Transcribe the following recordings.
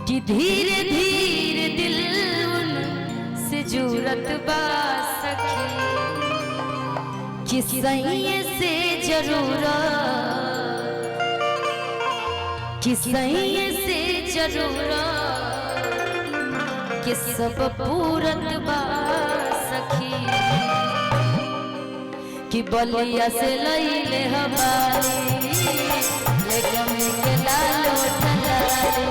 कि धीरे धीरे दिल उनसे जुरत बा सखी कि सही से जरूरत कि सही से जरूरत कि सब पूरत बा सखी कि बलिया से लईले हमारी ले गमी के लालो ठलाली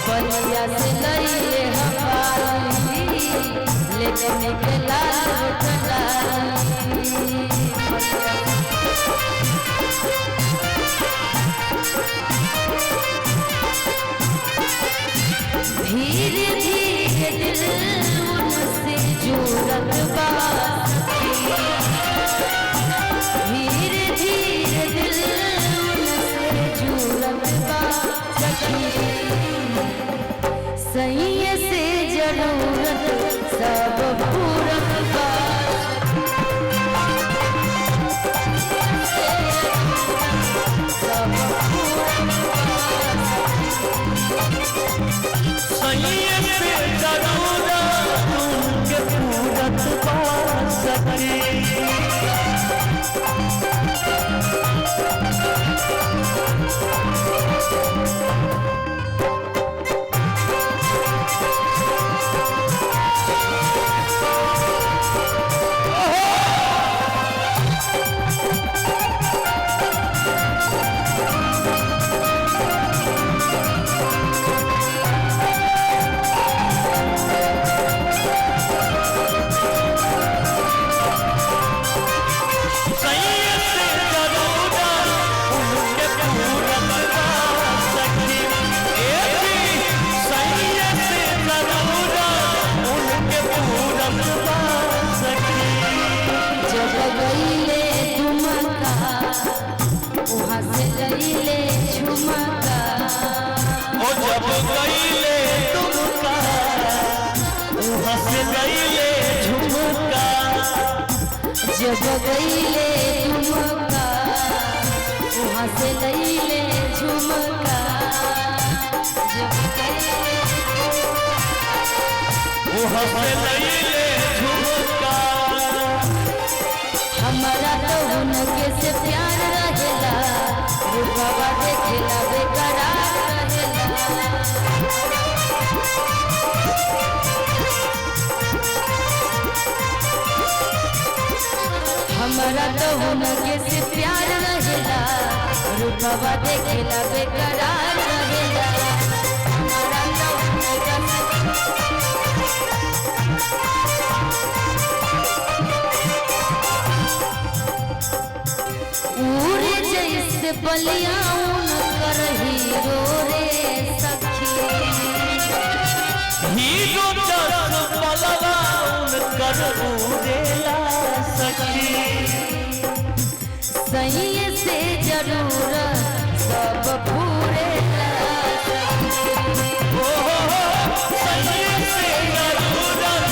बलिया से लईले हमारी ले गमी के लालो ठलाली धीरे धीरे दिल उनसे जुड़त बा धीरे धीरे दिल उनसे जुड़त बा सखी सही से जरूरत सब पूरत बा सब पूरत बा सही से जरूरत उनके पूरत बा सखी जब गईले झुमका वहाँ से लईले झुमका जब गईले वहाँ से लईले झुमका हमारा तो उनके से प्यार रहेला रूपवा देखेला बेकरार रहेला हमारा तो उनके से प्यार रहेला रूपवा देखेला बेकरार रहेला हमारा तो उनके उड़े जैसे बलिया उनकर हीरो रे सखी हीरो जस पलवा उनकर उड़ेला सखी सही से जरूरत सब पूरेला सही से जरूरत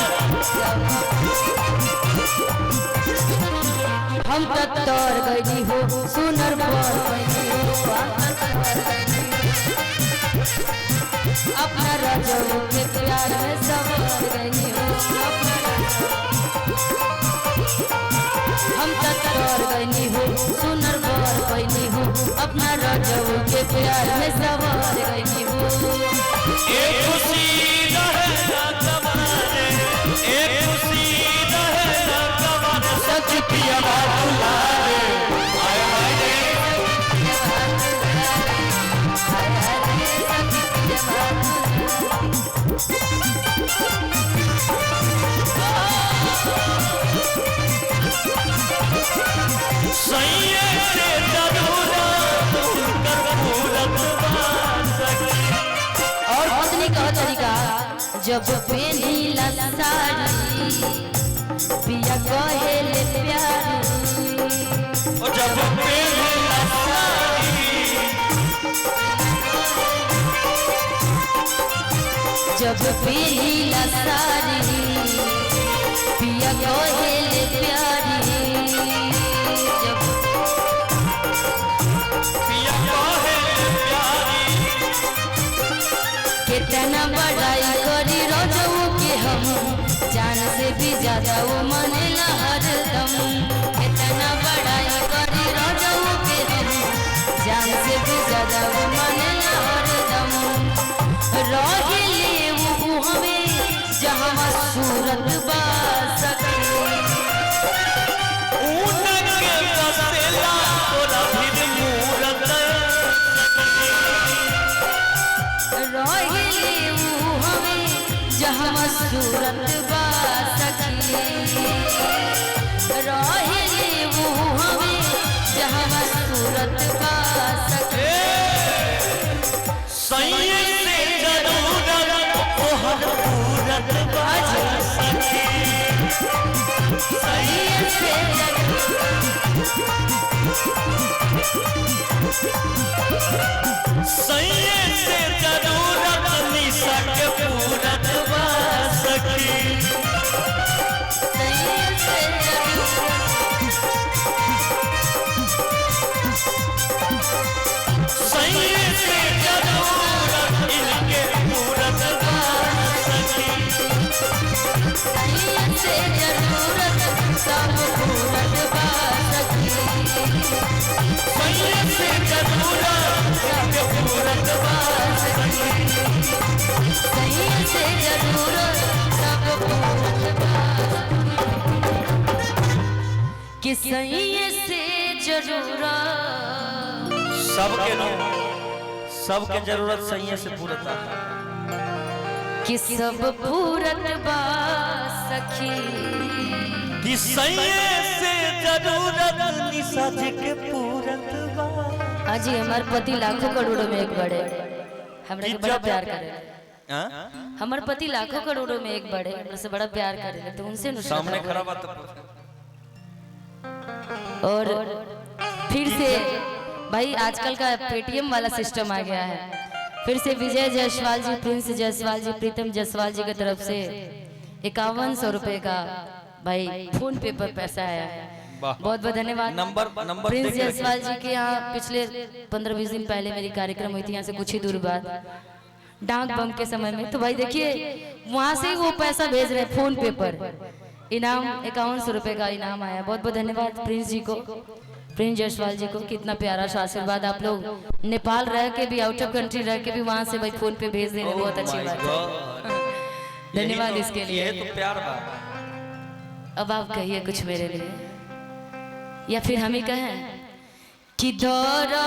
हम तर गई हो सुनर पर अपना रजों के प्यार में सवर गई हो हम तर गई हो सुनर पर गई हो अपना रजों के प्यार में सवर गई हो एक खुशी रहेगा जमाने एक खुशी रहेगा जमाने सच पिया बुलावे आय हाय सही से जरूरत उनकर पूरत बा सखी और पत्नी का तरीका जब पहनीला साड़ी पिया कहेले प्यारी जब पहनीला साड़ी जब पहनीला साड़ी पिया कहेले प्यारी भी ज्यादा वो मानेला हरदम। कितना बड़ाई करी रजऊ के हम, जान से भी ज्यादा वो मानेला हरदम। रहिले वो हमें जहाँ सूरत बा सके, उनके बसेला तोरा फिर मूरत रहिले वो हमें जहाँ सूरत बा सके, रहिले वो हमें जहाँ सूरत बा सके। सैये से जरूरत ओहर पूरत बाज सके, सैये से सैये से जरूरत निशा के पूरत बाज सके, सैये से सैये से जरूरत इनके पूरत बाज सके, सैये से जरूरत सब पूरत बा सके, सैये से जरूरत इनके पूरत बाज सके, सैये से जरूरत सब पूरत बा सके। कि सैये से जरूरत सबके जरूरत सैये से पूरत है। कि सब पूरत बा सखी, कि सैये से जरूरत निशा जी के पूरत बा। हाजी हमारे पति लाखों करोड़ों में एक बड़े, हमरा के बड़ा प्यार करे। हमारे पति लाखों करोड़ों में एक बड़े, हमरा से बड़ा प्यार करे, तो उनसे सामने खड़ा बात और फिर से भाई आजकल का पेटीएम वाला सिस्टम आ गया है। फिर से विजय जायसवाल जी, प्रिंस जायसवाल जी, प्रीतम जायसवाल जी की तरफ से 5100 रुपए का भाई फोन पे पर पैसा आया है। बहुत बहुत धन्यवाद। नंबर प्रिंस जायसवाल जी के यहाँ पिछले 15-20 दिन पहले मेरी कार्यक्रम हुई थी, यहाँ से कुछ ही दूर बाद डाक बम के समय में। तो भाई देखिए वहां से वो पैसा भेज रहे फोन पे पर, इनाम 5100 रुपए का इनाम आया। बहुत बहुत धन्यवाद प्रिंस जी को, प्रिंस जायसवाल जी को। कितना प्यारा सा आशीर्वाद, आप लोग नेपाल रह के भी, आउट ऑफ कंट्री रह के भी वहां से भाई फोन पे भेज देने, बहुत अच्छी बात है। धन्यवाद इसके लिए। ये तो प्यार बा। अब आप कहिए कुछ मेरे लिए, या फिर हम ही कहें कि दौरा